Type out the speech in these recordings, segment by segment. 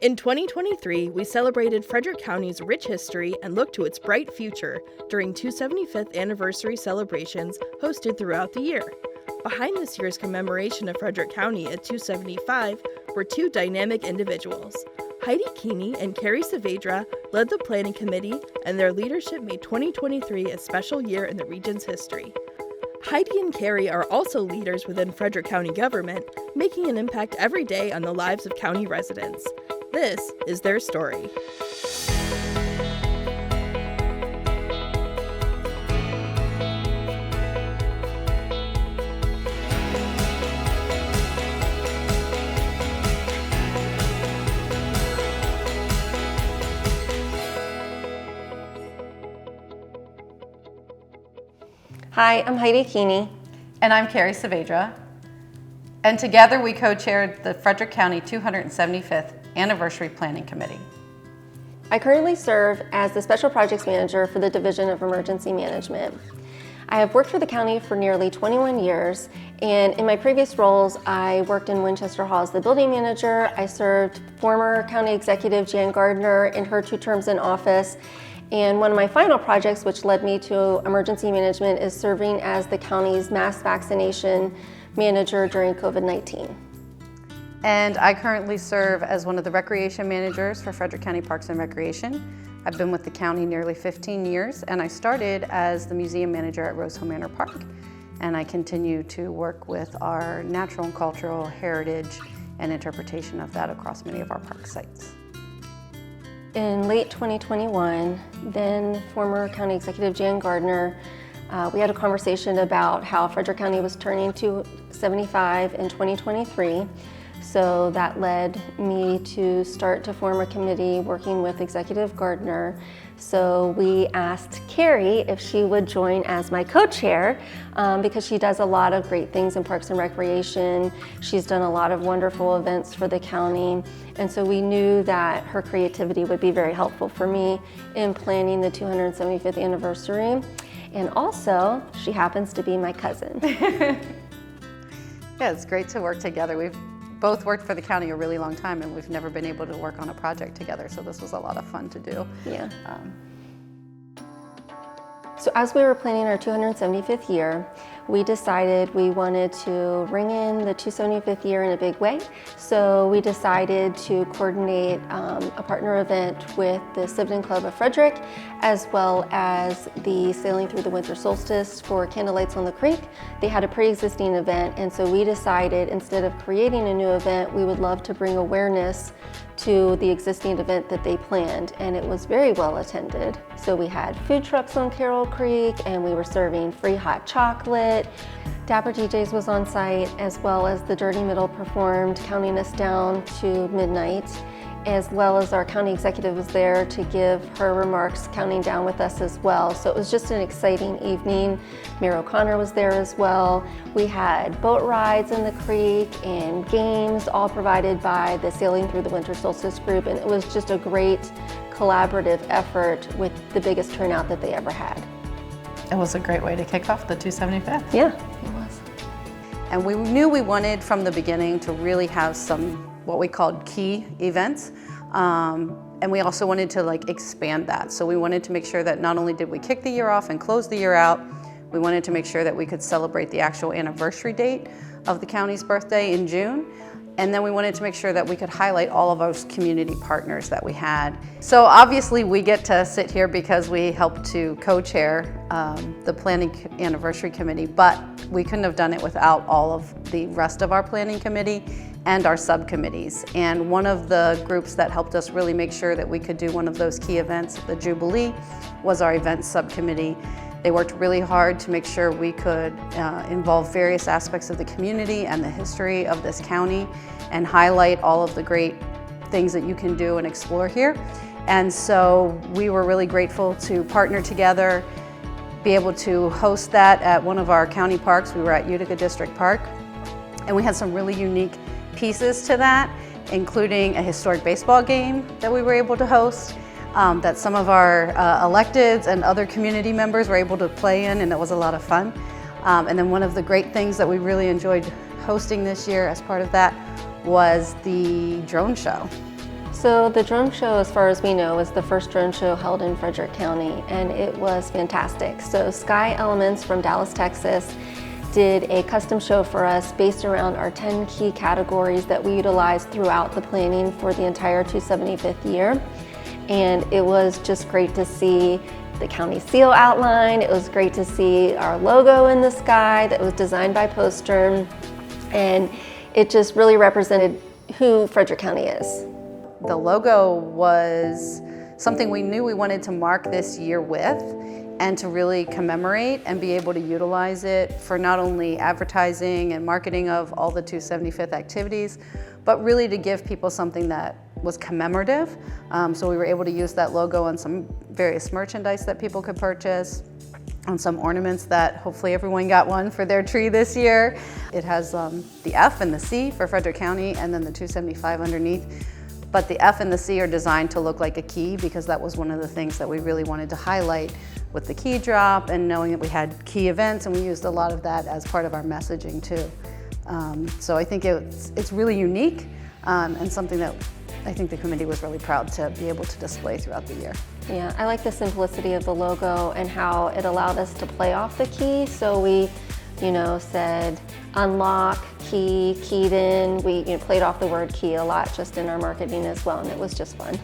In 2023, we celebrated Frederick County's rich history and looked to its bright future during 275th anniversary celebrations hosted throughout the year. Behind this year's commemoration of Frederick County at 275 were two dynamic individuals. Heidi Keeney and Kari Saavedra led the planning committee, and their leadership made 2023 a special year in the region's history. Heidi and Kari are also leaders within Frederick County government, making an impact every day on the lives of county residents. This is their story. Hi, I'm Heidi Keeney. And I'm Kari Saavedra. And together we co-chaired the Frederick County 275th Anniversary Planning Committee. I currently serve as the Special Projects Manager for the Division of Emergency Management. I have worked for the county for nearly 21 years, and in my previous roles, I worked in Winchester Hall as the building manager. I served former County Executive Jan Gardner in her 2 terms in office, and one of my final projects, which led me to emergency management, is serving as the county's mass vaccination manager during COVID-19. And I currently serve as one of the recreation managers for Frederick County Parks and Recreation. I've been with the county nearly 15 years, and I started as the museum manager at Rose Hill Manor Park. And I continue to work with our natural and cultural heritage and interpretation of that across many of our park sites. In late 2021, then former County Executive Jan Gardner, we had a conversation about how Frederick County was turning 275 in 2023. So that led me to start to form a committee working with Executive Gardner. So we asked Kari if she would join as my co-chair because she does a lot of great things in Parks and Recreation. She's done a lot of wonderful events for the county. And so we knew that her creativity would be very helpful for me in planning the 275th anniversary. And also, she happens to be my cousin. Yeah, it's great to work together. We've both worked for the county a really long time, and we've never been able to work on a project together, so this was a lot of fun to do. Yeah. So as we were planning our 275th year, we decided we wanted to ring in the 275th year in a big way. So we decided to coordinate a partner event with the Sibden Club of Frederick, as well as the Sailing Through the Winter Solstice for Candlelights on the Creek. They had a pre-existing event, and so we decided instead of creating a new event, we would love to bring awareness to the existing event that they planned, and it was very well attended. So we had food trucks on Carroll Creek, and we were serving free hot chocolate. Dapper DJs was on site, as well as the Dirty Middle performed, counting us down to midnight, as well as our county executive was there to give her remarks, counting down with us as well. So it was just an exciting evening. Mayor O'Connor was there as well. We had boat rides in the creek and games, all provided by the Sailing Through the Winter Solstice group, and it was just a great collaborative effort with the biggest turnout that they ever had. It was a great way to kick off the 275th. Yeah, it was. And we knew we wanted from the beginning to really have some what we called key events. And we also wanted to expand that. So we wanted to make sure that not only did we kick the year off and close the year out, we wanted to make sure that we could celebrate the actual anniversary date of the county's birthday in June. And then we wanted to make sure that we could highlight all of those community partners that we had. So obviously we get to sit here because we helped to co-chair the Planning Anniversary Committee, but we couldn't have done it without all of the rest of our Planning Committee and our subcommittees. And one of the groups that helped us really make sure that we could do one of those key events, the Jubilee, was our events subcommittee. They worked really hard to make sure we could involve various aspects of the community and the history of this county and highlight all of the great things that you can do and explore here. And so we were really grateful to partner together, be able to host that at one of our county parks. We were at Utica District Park, and we had some really unique pieces to that, including a historic baseball game that we were able to host, that some of our electeds and other community members were able to play in, and it was a lot of fun. And then one of the great things that we really enjoyed hosting this year as part of that was the drone show. So the drone show, as far as we know, was the first drone show held in Frederick County, and it was fantastic. So Sky Elements from Dallas, Texas did a custom show for us based around our 10 key categories that we utilized throughout the planning for the entire 275th year. And it was just great to see the county seal outline. It was great to see our logo in the sky that was designed by Poster, and it just really represented who Frederick County is. The logo was something we knew we wanted to mark this year with, and to really commemorate and be able to utilize it for not only advertising and marketing of all the 275th activities, but really to give people something that was commemorative. So we were able to use that logo on some various merchandise that people could purchase, on some ornaments that hopefully everyone got one for their tree this year. It has the F and the C for Frederick County, and then the 275 underneath. But the F and the C are designed to look like a key, because that was one of the things that we really wanted to highlight with the key drop, and knowing that we had key events, and we used a lot of that as part of our messaging too. So I think it's really unique, and something that I think the committee was really proud to be able to display throughout the year. Yeah, I like the simplicity of the logo and how it allowed us to play off the key. So we, said unlock, key, keyed in. We played off the word key a lot just in our marketing as well, and it was just fun.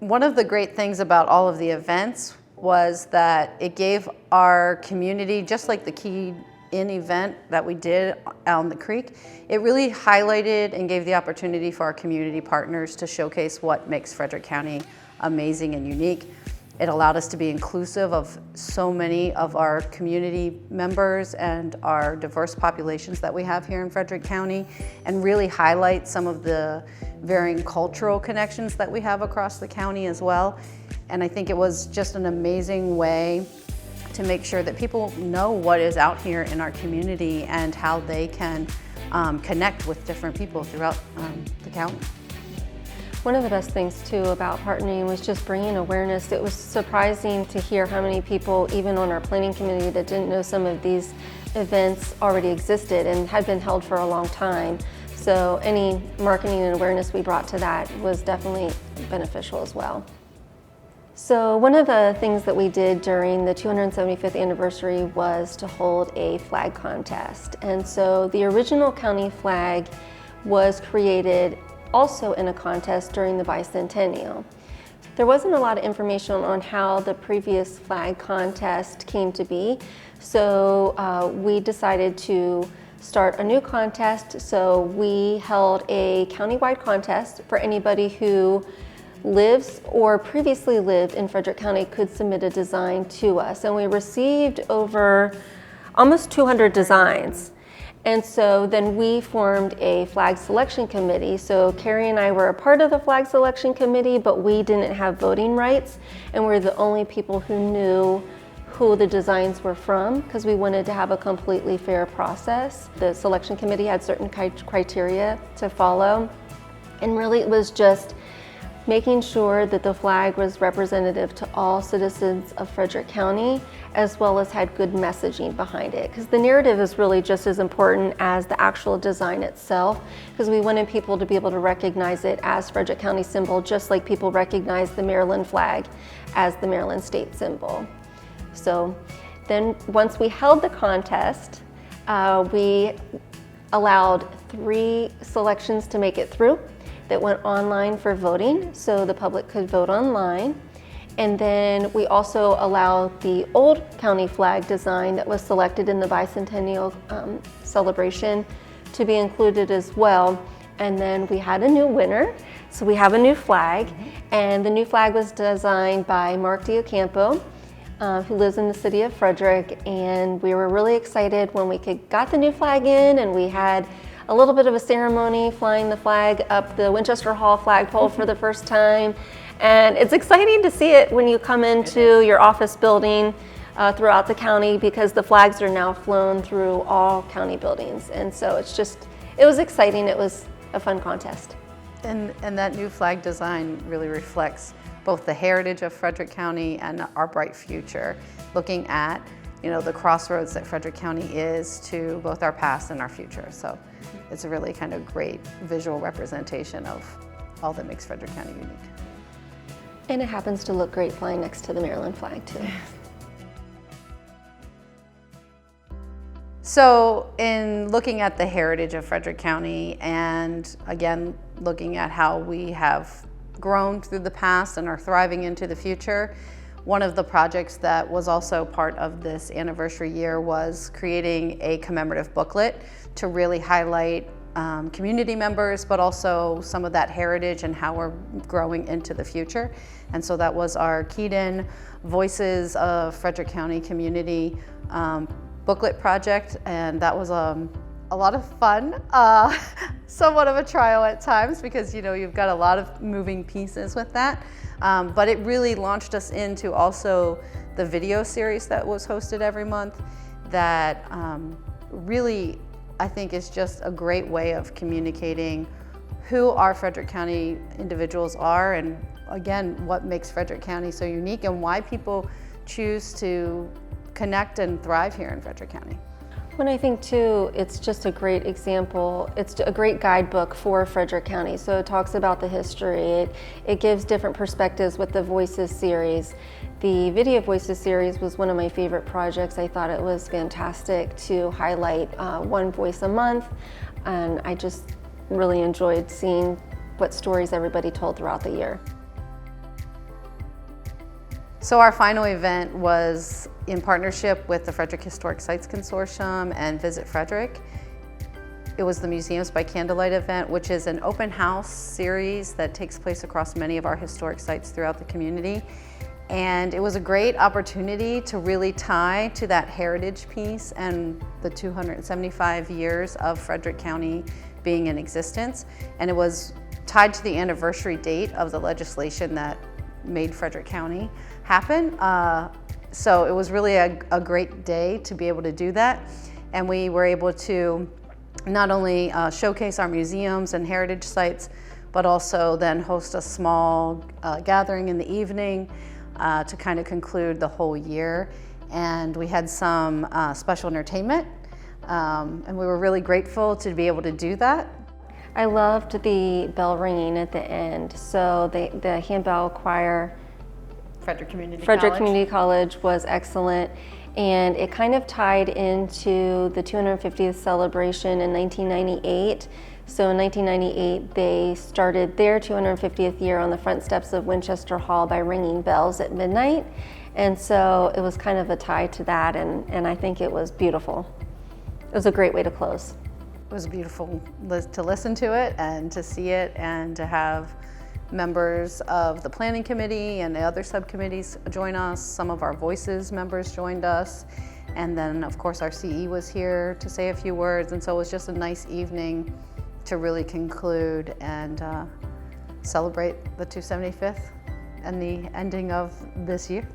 One of the great things about all of the events was that it gave our community, just like the Key In event that we did out on the creek, it really highlighted and gave the opportunity for our community partners to showcase what makes Frederick County amazing and unique. It allowed us to be inclusive of so many of our community members and our diverse populations that we have here in Frederick County, and really highlight some of the varying cultural connections that we have across the county as well. And I think it was just an amazing way to make sure that people know what is out here in our community and how they can connect with different people throughout the county. One of the best things too about partnering was just bringing awareness. It was surprising to hear how many people, even on our planning committee, that didn't know some of these events already existed and had been held for a long time. So any marketing and awareness we brought to that was definitely beneficial as well. So one of the things that we did during the 275th anniversary was to hold a flag contest. And so the original county flag was created also in a contest during the bicentennial. There wasn't a lot of information on how the previous flag contest came to be, so we decided to start a new contest. So we held a countywide contest for anybody who lives or previously lived in Frederick County could submit a design to us, and we received over almost 200 designs. And so then we formed a flag selection committee. So Kari and I were a part of the flag selection committee, but we didn't have voting rights, and we're the only people who knew who the designs were from, because we wanted to have a completely fair process. The selection committee had certain criteria to follow, and really it was just making sure that the flag was representative to all citizens of Frederick County, as well as had good messaging behind it. Because the narrative is really just as important as the actual design itself, because we wanted people to be able to recognize it as Frederick County symbol, just like people recognize the Maryland flag as the Maryland state symbol. So then once we held the contest, we allowed 3 selections to make it through that went online for voting, so the public could vote online. And then we also allowed the old county flag design that was selected in the bicentennial celebration to be included as well. And then we had a new winner, so we have a new flag, and the new flag was designed by Mark Diocampo, who lives in the city of Frederick, and we were really excited when we got the new flag in, and we had a little bit of a ceremony flying the flag up the Winchester Hall flagpole for the first time. And it's exciting to see it when you come into your office building throughout the county, because the flags are now flown through all county buildings. And so it was exciting. It was a fun contest. And that new flag design really reflects both the heritage of Frederick County and our bright future, looking at the crossroads that Frederick County is to both our past and our future. So it's a really kind of great visual representation of all that makes Frederick County unique. And it happens to look great flying next to the Maryland flag too. So in looking at the heritage of Frederick County, and again, looking at how we have grown through the past and are thriving into the future, one of the projects that was also part of this anniversary year was creating a commemorative booklet to really highlight community members, but also some of that heritage and how we're growing into the future. And so that was our keyed-in Voices of Frederick County Community booklet project, and that was a lot of fun, somewhat of a trial at times because you've got a lot of moving pieces with that, but it really launched us into also the video series that was hosted every month that really I think is just a great way of communicating who our Frederick County individuals are, and again, what makes Frederick County so unique and why people choose to connect and thrive here in Frederick County. When I think too, it's just a great example. It's a great guidebook for Frederick County. So it talks about the history. It gives different perspectives with the Voices series. The Video Voices series was one of my favorite projects. I thought it was fantastic to highlight one voice a month. And I just really enjoyed seeing what stories everybody told throughout the year. So our final event was in partnership with the Frederick Historic Sites Consortium and Visit Frederick. It was the Museums by Candlelight event, which is an open house series that takes place across many of our historic sites throughout the community. And it was a great opportunity to really tie to that heritage piece and the 275 years of Frederick County being in existence. And it was tied to the anniversary date of the legislation that made Frederick County happen. So it was really a great day to be able to do that. And we were able to not only showcase our museums and heritage sites, but also then host a small gathering in the evening to kind of conclude the whole year. And we had some special entertainment, and we were really grateful to be able to do that. I loved the bell ringing at the end. So the handbell choir, Frederick Community College was excellent, and it kind of tied into the 250th celebration in 1998. So in 1998, they started their 250th year on the front steps of Winchester Hall by ringing bells at midnight. And so it was kind of a tie to that, and I think it was beautiful. It was a great way to close. It was beautiful to listen to it and to see it and to have members of the planning committee and the other subcommittees join us. Some of our Voices members joined us. And then of course our CE was here to say a few words. And so it was just a nice evening to really conclude and celebrate the 275th and the ending of this year.